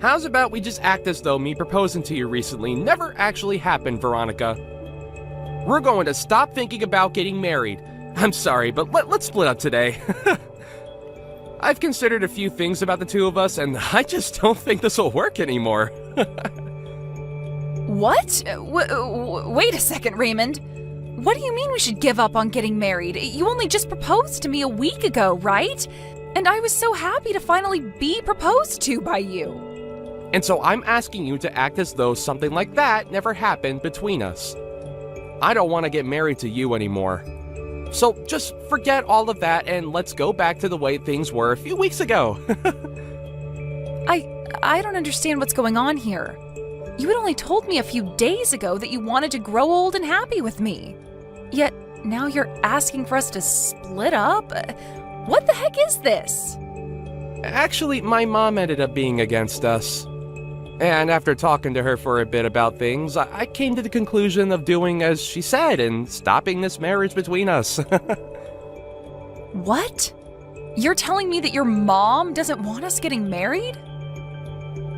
How's about we just act as though me proposing to you recently never actually happened, Veronica? We're going to stop thinking about getting married. I'm sorry, but let's split up today. I've considered a few things about the two of us, and I just don't think this will work anymore. What? Wait a second, Raymond. What do you mean we should give up on getting married? You only just proposed to me a week ago, right? And I was so happy to finally be proposed to by you. And so I'm asking you to act as though something like that never happened between us. I don't want to get married to you anymore. So just forget all of that and let's go back to the way things were a few weeks ago. I don't understand what's going on here. You had only told me a few days ago that you wanted to grow old and happy with me. Yet now you're asking for us to split up? What the heck is this? Actually, my mom ended up being against us. And after talking to her for a bit about things, I came to the conclusion of doing as she said and stopping this marriage between us. What? You're telling me that your mom doesn't want us getting married?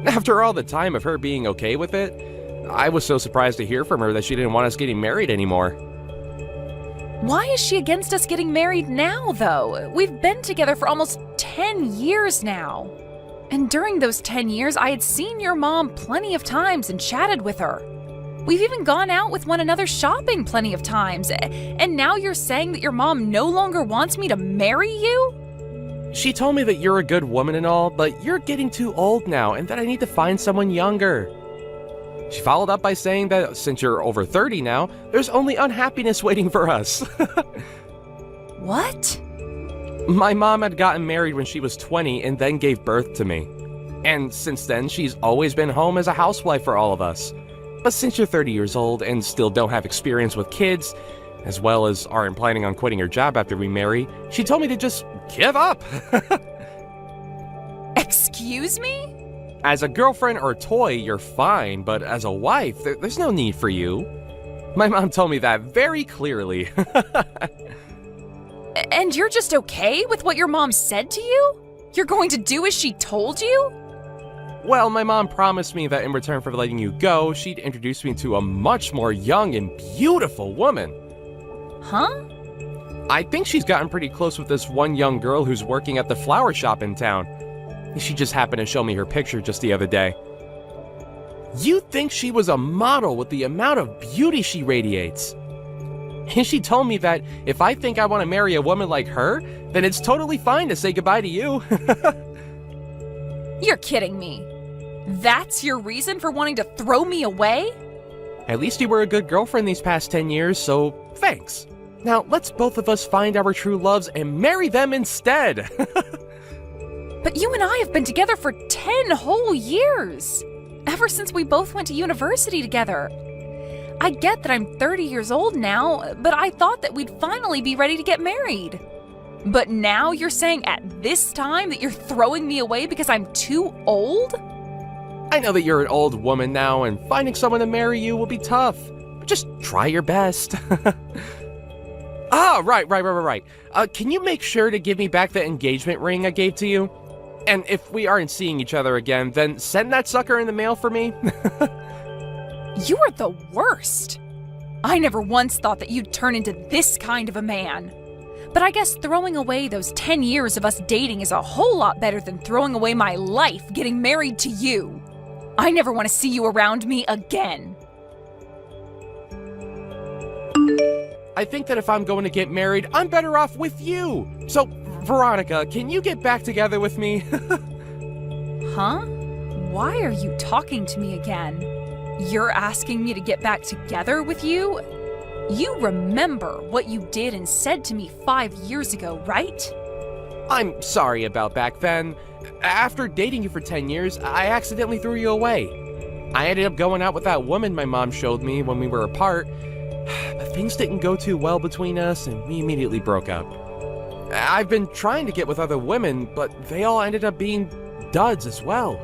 After all the time of her being okay with it, I was so surprised to hear from her that she didn't want us getting married anymore. Why is she against us getting married now, though? We've been together for almost 10 years now. And during those 10 years, I had seen your mom plenty of times and chatted with her. We've even gone out with one another shopping plenty of times. And now you're saying that your mom no longer wants me to marry you? She told me that you're a good woman and all, but you're getting too old now and that I need to find someone younger. She followed up by saying that since you're over 30 now, there's only unhappiness waiting for us. What? My mom had gotten married when she was 20 and then gave birth to me. And since then, she's always been home as a housewife for all of us. But since you're 30 years old and still don't have experience with kids, as well as aren't planning on quitting your job after we marry, she told me to just give up. Excuse me? As a girlfriend or toy, you're fine, but as a wife, there's no need for you. My mom told me that very clearly. And you're just okay with what your mom said to you? You're going to do as she told you? Well, my mom promised me that in return for letting you go, she'd introduce me to a much more young and beautiful woman. Huh? I think she's gotten pretty close with this one young girl who's working at the flower shop in town. She just happened to show me her picture just the other day. You'd think she was a model with the amount of beauty she radiates. And she told me that if I think I want to marry a woman like her, then it's totally fine to say goodbye to you. You're kidding me. That's your reason for wanting to throw me away? At least you were a good girlfriend these past 10 years, so thanks. Now let's both of us find our true loves and marry them instead. But you and I have been together for 10 whole years. Ever since we both went to university together. I get that I'm 30 years old now, but I thought that we'd finally be ready to get married. But now you're saying at this time that you're throwing me away because I'm too old? I know that you're an old woman now, and finding someone to marry you will be tough. But just try your best. Right. Can you make sure to give me back the engagement ring I gave to you? And if we aren't seeing each other again, then send that sucker in the mail for me. You are the worst. I never once thought that you'd turn into this kind of a man. But I guess throwing away those 10 years of us dating is a whole lot better than throwing away my life getting married to you. I never want to see you around me again. I think that if I'm going to get married, I'm better off with you. So, Veronica, can you get back together with me? Huh? Why are you talking to me again? You're asking me to get back together with you? You remember what you did and said to me 5 years ago, right? I'm sorry about back then. After dating you for 10 years, I accidentally threw you away. I ended up going out with that woman my mom showed me when we were apart, but things didn't go too well between us and we immediately broke up. I've been trying to get with other women, but they all ended up being duds as well.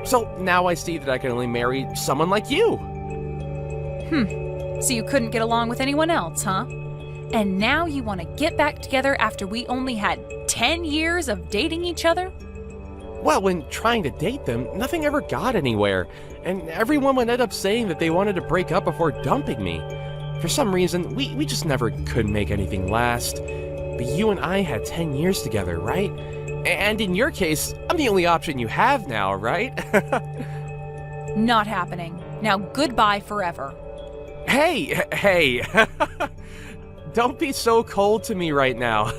So now I see that I can only marry someone like you. So you couldn't get along with anyone else, huh? And now you want to get back together after we only had 10 years of dating each other? Well, when trying to date them, nothing ever got anywhere, and everyone would end up saying that they wanted to break up before dumping me. For some reason, we just never could make anything last. But you and I had 10 years together, right? And in your case, I'm the only option you have now, right? Not happening. Now goodbye forever. Hey. Don't be so cold to me right now.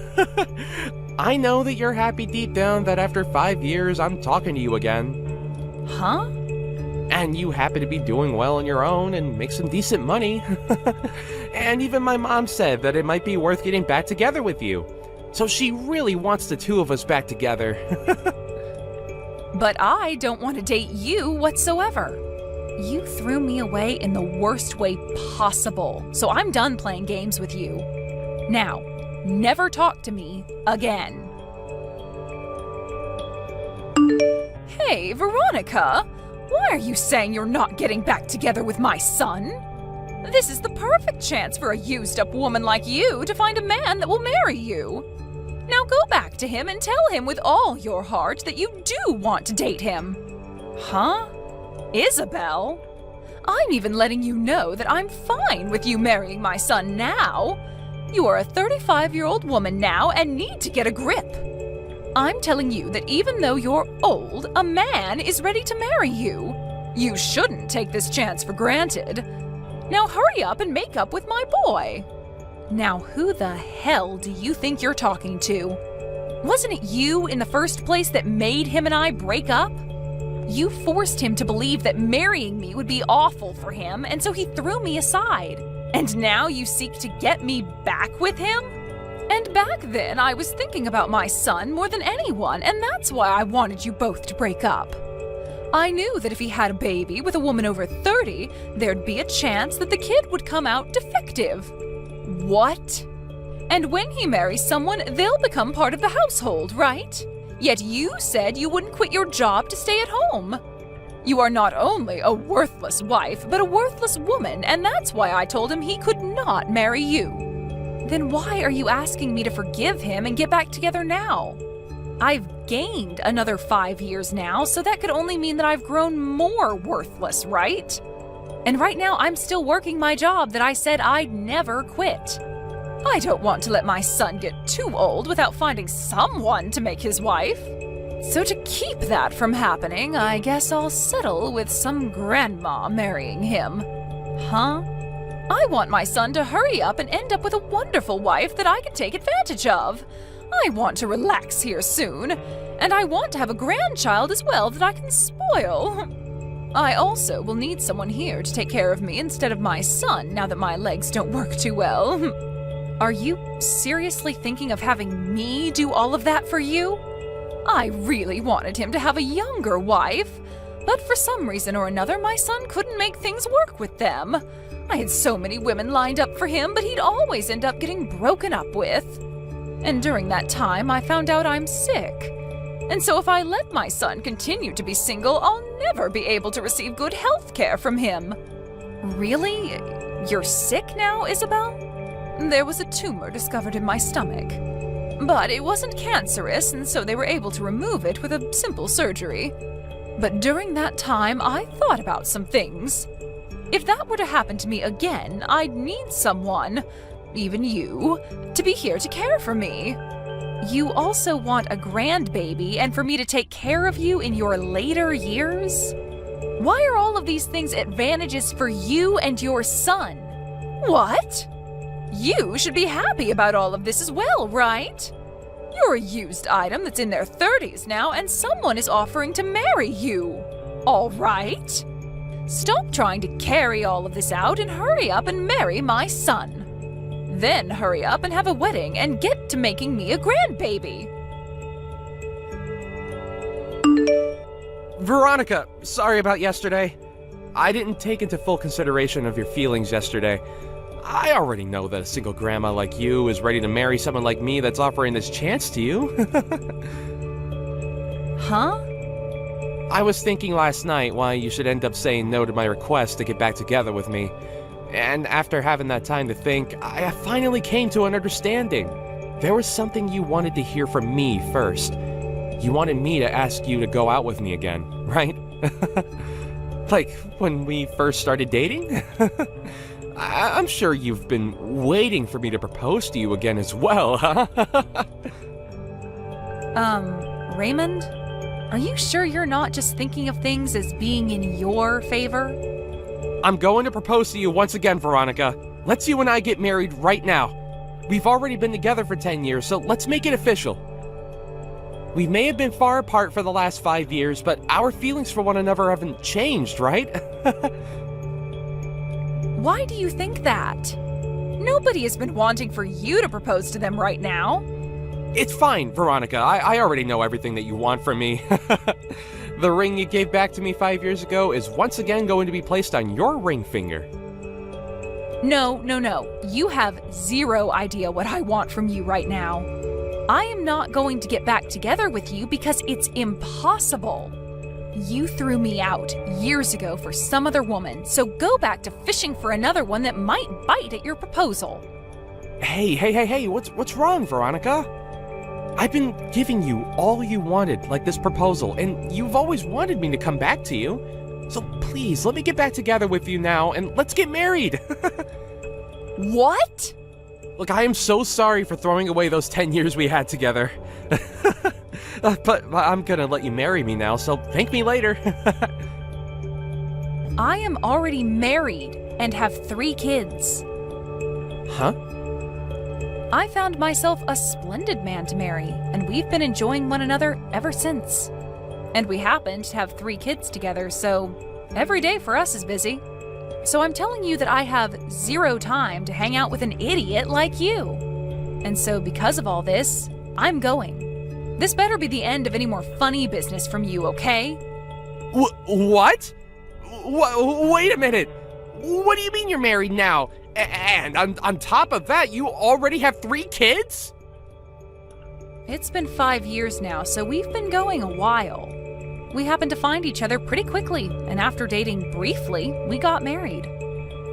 I know that you're happy deep down that after 5 years, I'm talking to you again. Huh? And you happen to be doing well on your own and make some decent money. And even my mom said that it might be worth getting back together with you. So she really wants the two of us back together. But I don't want to date you whatsoever. You threw me away in the worst way possible, so I'm done playing games with you. Now, never talk to me again. Hey, Veronica! Why are you saying you're not getting back together with my son? This is the perfect chance for a used-up woman like you to find a man that will marry you. Now go back to him and tell him with all your heart that you do want to date him. Huh? Isabel? I'm even letting you know that I'm fine with you marrying my son now. You are a 35-year-old woman now and need to get a grip. I'm telling you that even though you're old, a man is ready to marry you. You shouldn't take this chance for granted. Now hurry up and make up with my boy. Now who the hell do you think you're talking to? Wasn't it you in the first place that made him and I break up? You forced him to believe that marrying me would be awful for him, and so he threw me aside. And now you seek to get me back with him? And back then, I was thinking about my son more than anyone, and that's why I wanted you both to break up. I knew that if he had a baby with a woman over 30, there'd be a chance that the kid would come out defective. What? And when he marries someone, they'll become part of the household, right? Yet you said you wouldn't quit your job to stay at home. You are not only a worthless wife, but a worthless woman, and that's why I told him he could not marry you. Then why are you asking me to forgive him and get back together now? I've gained another 5 years now, so that could only mean that I've grown more worthless, right? And right now I'm still working my job that I said I'd never quit. I don't want to let my son get too old without finding someone to make his wife. So to keep that from happening, I guess I'll settle with some grandma marrying him. Huh? I want my son to hurry up and end up with a wonderful wife that I can take advantage of. I want to relax here soon, and I want to have a grandchild as well that I can spoil. I also will need someone here to take care of me instead of my son now that my legs don't work too well. Are you seriously thinking of having me do all of that for you? I really wanted him to have a younger wife, but for some reason or another, my son couldn't make things work with them. I had so many women lined up for him, but he'd always end up getting broken up with. And during that time, I found out I'm sick. And so if I let my son continue to be single, I'll never be able to receive good health care from him. Really? You're sick now, Isabel? There was a tumor discovered in my stomach. But it wasn't cancerous, and so they were able to remove it with a simple surgery. But during that time, I thought about some things. If that were to happen to me again, I'd need someone, even you, to be here to care for me. You also want a grandbaby and for me to take care of you in your later years? Why are all of these things advantages for you and your son? What? You should be happy about all of this as well, right? You're a used item that's in their 30s now, and someone is offering to marry you. All right? Stop trying to carry all of this out and hurry up and marry my son. Then hurry up and have a wedding and get to making me a grandbaby. Veronica, sorry about yesterday. I didn't take into full consideration of your feelings yesterday. I already know that a single grandma like you is ready to marry someone like me that's offering this chance to you. Huh? I was thinking last night why you should end up saying no to my request to get back together with me. And after having that time to think, I finally came to an understanding. There was something you wanted to hear from me first. You wanted me to ask you to go out with me again, right? Like when we first started dating? I'm sure you've been waiting for me to propose to you again as well, huh? Raymond? Are you sure you're not just thinking of things as being in your favor? I'm going to propose to you once again, Veronica. Let's you and I get married right now. We've already been together for 10 years, so let's make it official. We may have been far apart for the last 5 years, but our feelings for one another haven't changed, right? Why do you think that? Nobody has been wanting for you to propose to them right now. It's fine, Veronica. I already know everything that you want from me. The ring you gave back to me 5 years ago is once again going to be placed on your ring finger. No. You have zero idea what I want from you right now. I am not going to get back together with you because it's impossible. You threw me out years ago for some other woman, so go back to fishing for another one that might bite at your proposal. Hey, what's wrong, Veronica? I've been giving you all you wanted, like this proposal, and you've always wanted me to come back to you. So please, let me get back together with you now, and let's get married. What? Look, I am so sorry for throwing away those 10 years we had together. But I'm gonna let you marry me now, so thank me later. I am already married and have 3 kids. Huh? I found myself a splendid man to marry, and we've been enjoying one another ever since. And we happen to have 3 kids together, so every day for us is busy. So I'm telling you that I have 0 time to hang out with an idiot like you. And so because of all this, I'm going. This better be the end of any more funny business from you, okay? What? Wait a minute. What do you mean you're married now? And on top of that, you already have 3 kids? It's been 5 years now, so we've been going a while. We happened to find each other pretty quickly, and after dating briefly, we got married.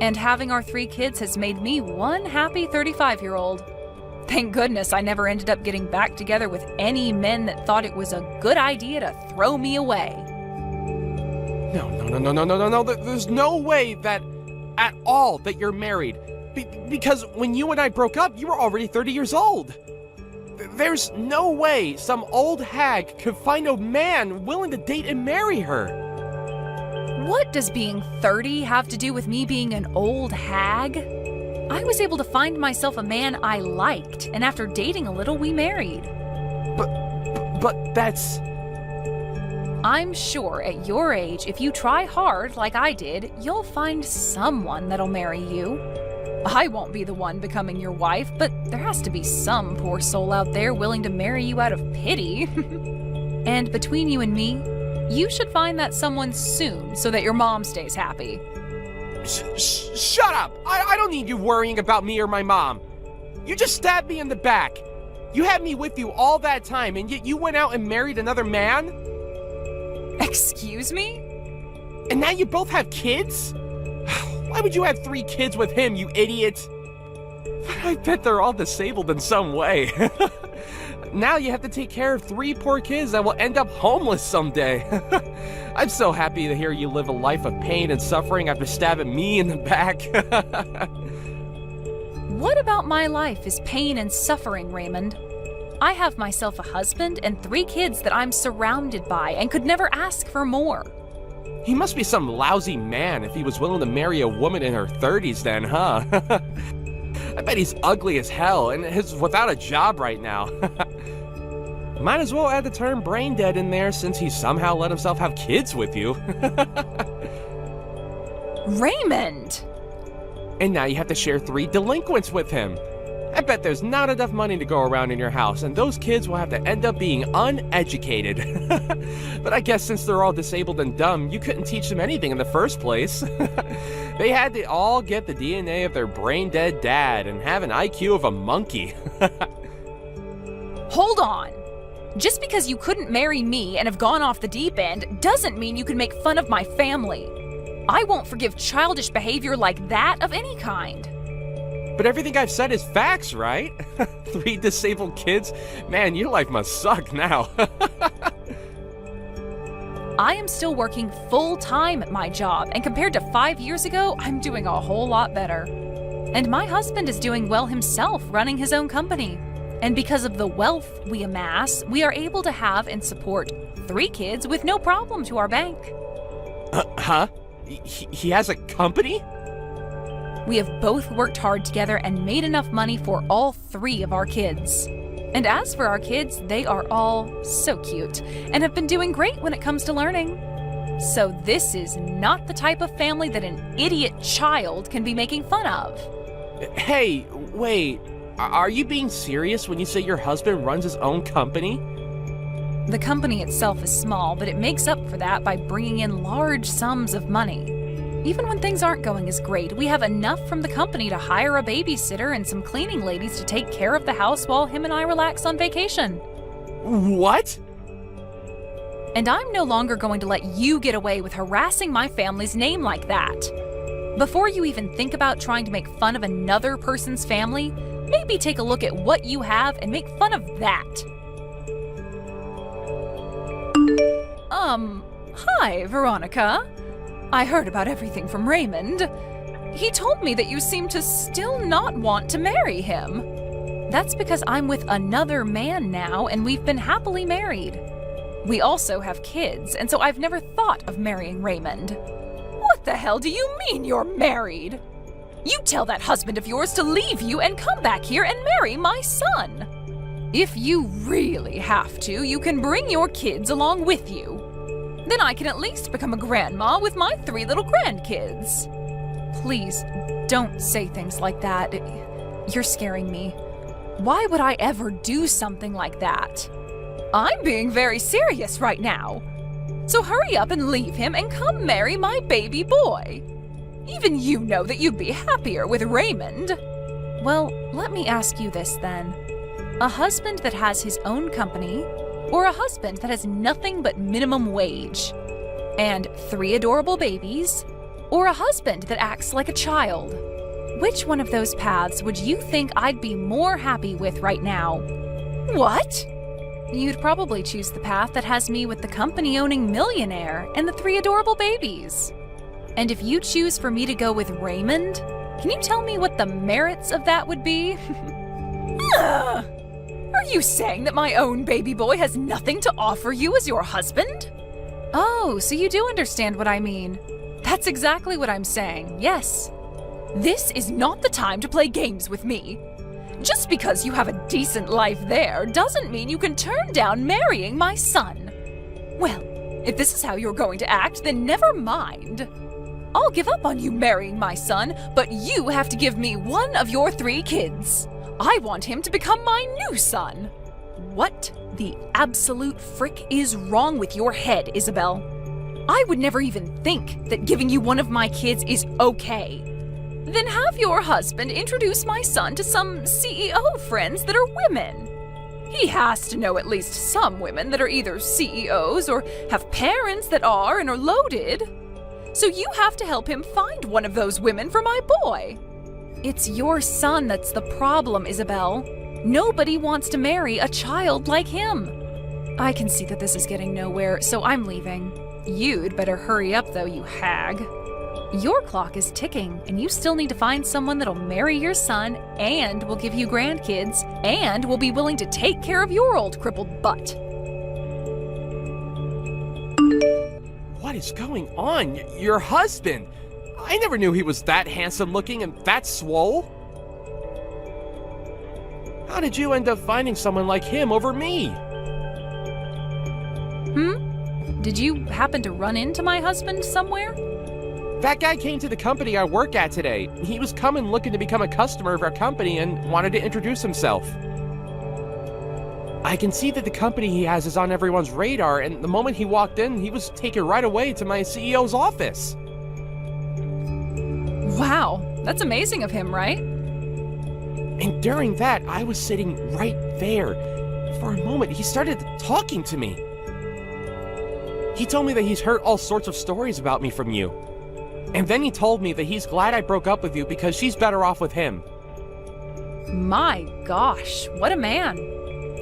And having our 3 kids has made me one happy 35-year-old. Thank goodness I never ended up getting back together with any men that thought it was a good idea to throw me away. No. There's no way that at all that you're married. Because when you and I broke up, you were already 30 years old. There's no way some old hag could find a man willing to date and marry her. What does being 30 have to do with me being an old hag? I was able to find myself a man I liked, and after dating a little, we married. But that's... I'm sure at your age, if you try hard like I did, you'll find someone that'll marry you. I won't be the one becoming your wife, but there has to be some poor soul out there willing to marry you out of pity. And between you and me, you should find that someone soon so that your mom stays happy. Shut up! I don't need you worrying about me or my mom. You just stabbed me in the back. You had me with you all that time, and yet you went out and married another man? Excuse me? And now you both have kids? Why would you have 3 kids with him, you idiot? I bet they're all disabled in some way. Now you have to take care of 3 poor kids that will end up homeless someday. I'm so happy to hear you live a life of pain and suffering after stabbing me in the back. What about my life is pain and suffering, Raymond? I have myself a husband and 3 kids that I'm surrounded by and could never ask for more. He must be some lousy man if he was willing to marry a woman in her 30s then, huh? I bet he's ugly as hell and is without a job right now. Might as well add the term brain dead in there since he somehow let himself have kids with you. Raymond! And now you have to share 3 delinquents with him. I bet there's not enough money to go around in your house, and those kids will have to end up being uneducated. But I guess since they're all disabled and dumb, you couldn't teach them anything in the first place. They had to all get the DNA of their brain-dead dad and have an IQ of a monkey. Hold on! Just because you couldn't marry me and have gone off the deep end doesn't mean you can make fun of my family. I won't forgive childish behavior like that of any kind. But everything I've said is facts, right? 3 disabled kids? Man, your life must suck now. I am still working full-time at my job, and compared to 5 years ago, I'm doing a whole lot better. And my husband is doing well himself, running his own company. And because of the wealth we amass, we are able to have and support 3 kids with no problem to our bank. Huh? He has a company? We have both worked hard together and made enough money for all 3 of our kids. And as for our kids, they are all so cute and have been doing great when it comes to learning. So this is not the type of family that an idiot child can be making fun of. Hey, wait. Are you being serious when you say your husband runs his own company? The company itself is small, but it makes up for that by bringing in large sums of money. Even when things aren't going as great, we have enough from the company to hire a babysitter and some cleaning ladies to take care of the house while him and I relax on vacation. What? And I'm no longer going to let you get away with harassing my family's name like that. Before you even think about trying to make fun of another person's family, maybe take a look at what you have and make fun of that. Hi, Veronica. I heard about everything from Raymond. He told me that you seem to still not want to marry him. That's because I'm with another man now, and we've been happily married. We also have kids, and so I've never thought of marrying Raymond. What the hell do you mean you're married? You tell that husband of yours to leave you and come back here and marry my son. If you really have to, you can bring your kids along with you. Then I can at least become a grandma with my 3 little grandkids. Please, don't say things like that. You're scaring me. Why would I ever do something like that? I'm being very serious right now. So hurry up and leave him and come marry my baby boy. Even you know that you'd be happier with Raymond. Well, let me ask you this then. A husband that has his own company, or a husband that has nothing but minimum wage, and 3 adorable babies, or a husband that acts like a child? Which one of those paths would you think I'd be more happy with right now? What? You'd probably choose the path that has me with the company-owning millionaire and the 3 adorable babies. And if you choose for me to go with Raymond, can you tell me what the merits of that would be? Are you saying that my own baby boy has nothing to offer you as your husband? Oh, so you do understand what I mean. That's exactly what I'm saying, yes. This is not the time to play games with me. Just because you have a decent life there doesn't mean you can turn down marrying my son. Well, if this is how you're going to act, then never mind. I'll give up on you marrying my son, but you have to give me one of your 3 kids. I want him to become my new son. What the absolute frick is wrong with your head, Isabel? I would never even think that giving you one of my kids is okay. Then have your husband introduce my son to some CEO friends that are women. He has to know at least some women that are either CEOs or have parents that are and are loaded. So you have to help him find one of those women for my boy. It's your son that's the problem, Isabel. Nobody wants to marry a child like him. I can see that this is getting nowhere, so I'm leaving. You'd better hurry up, though, you hag. Your clock is ticking, and you still need to find someone that'll marry your son and will give you grandkids and will be willing to take care of your old crippled butt. What is going on? Your husband? I never knew he was that handsome looking and that swole. How did you end up finding someone like him over me? Did you happen to run into my husband somewhere? That guy came to the company I work at today. He was coming looking to become a customer of our company and wanted to introduce himself. I can see that the company he has is on everyone's radar, and the moment he walked in, he was taken right away to my CEO's office. Wow, that's amazing of him, right? And during that, I was sitting right there. For a moment, he started talking to me. He told me that he's heard all sorts of stories about me from you. And then he told me that he's glad I broke up with you because she's better off with him. My gosh, what a man.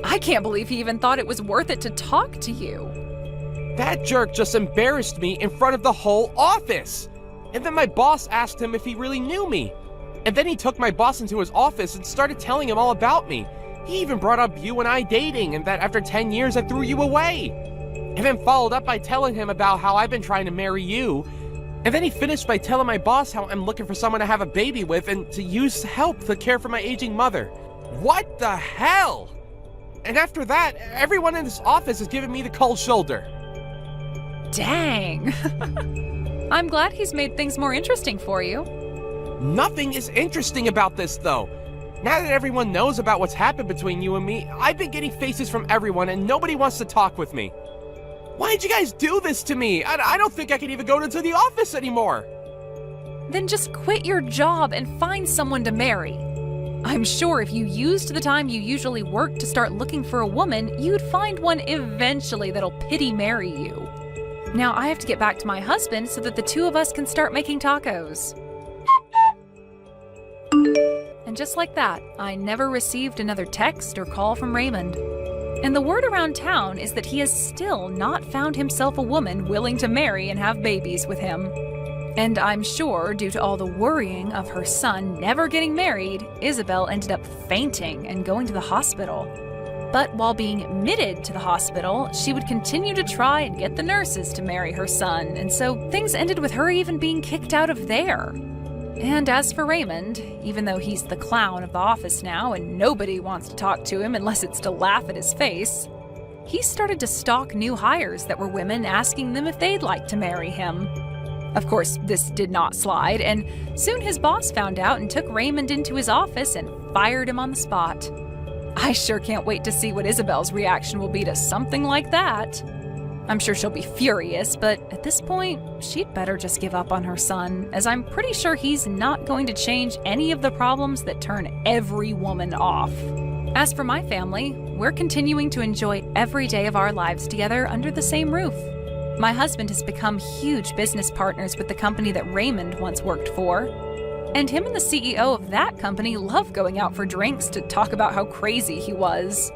I can't believe he even thought it was worth it to talk to you. That jerk just embarrassed me in front of the whole office. And then my boss asked him if he really knew me. And then he took my boss into his office and started telling him all about me. He even brought up you and I dating and that after 10 years I threw you away. And then followed up by telling him about how I've been trying to marry you. And then he finished by telling my boss how I'm looking for someone to have a baby with and to use help to care for my aging mother. What the hell? And after that, everyone in this office is giving me the cold shoulder. Dang. I'm glad he's made things more interesting for you. Nothing is interesting about this, though. Now that everyone knows about what's happened between you and me, I've been getting faces from everyone and nobody wants to talk with me. Why did you guys do this to me? I don't think I can even go into the office anymore. Then just quit your job and find someone to marry. I'm sure if you used the time you usually work to start looking for a woman, you'd find one eventually that'll pity marry you. Now I have to get back to my husband so that the two of us can start making tacos. And just like that, I never received another text or call from Raymond. And the word around town is that he has still not found himself a woman willing to marry and have babies with him. And I'm sure, due to all the worrying of her son never getting married, Isabel ended up fainting and going to the hospital. But while being admitted to the hospital, she would continue to try and get the nurses to marry her son, and so things ended with her even being kicked out of there. And as for Raymond, even though he's the clown of the office now and nobody wants to talk to him unless it's to laugh at his face, he started to stalk new hires that were women asking them if they'd like to marry him. Of course, this did not slide, and soon his boss found out and took Raymond into his office and fired him on the spot. I sure can't wait to see what Isabel's reaction will be to something like that. I'm sure she'll be furious, but at this point, she'd better just give up on her son, as I'm pretty sure he's not going to change any of the problems that turn every woman off. As for my family, we're continuing to enjoy every day of our lives together under the same roof. My husband has become huge business partners with the company that Raymond once worked for. And him and the CEO of that company love going out for drinks to talk about how crazy he was.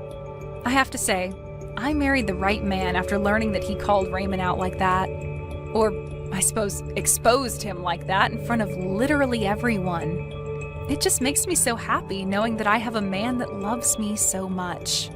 I have to say, I married the right man after learning that he called Raymond out like that. Or, I suppose, exposed him like that in front of literally everyone. It just makes me so happy knowing that I have a man that loves me so much.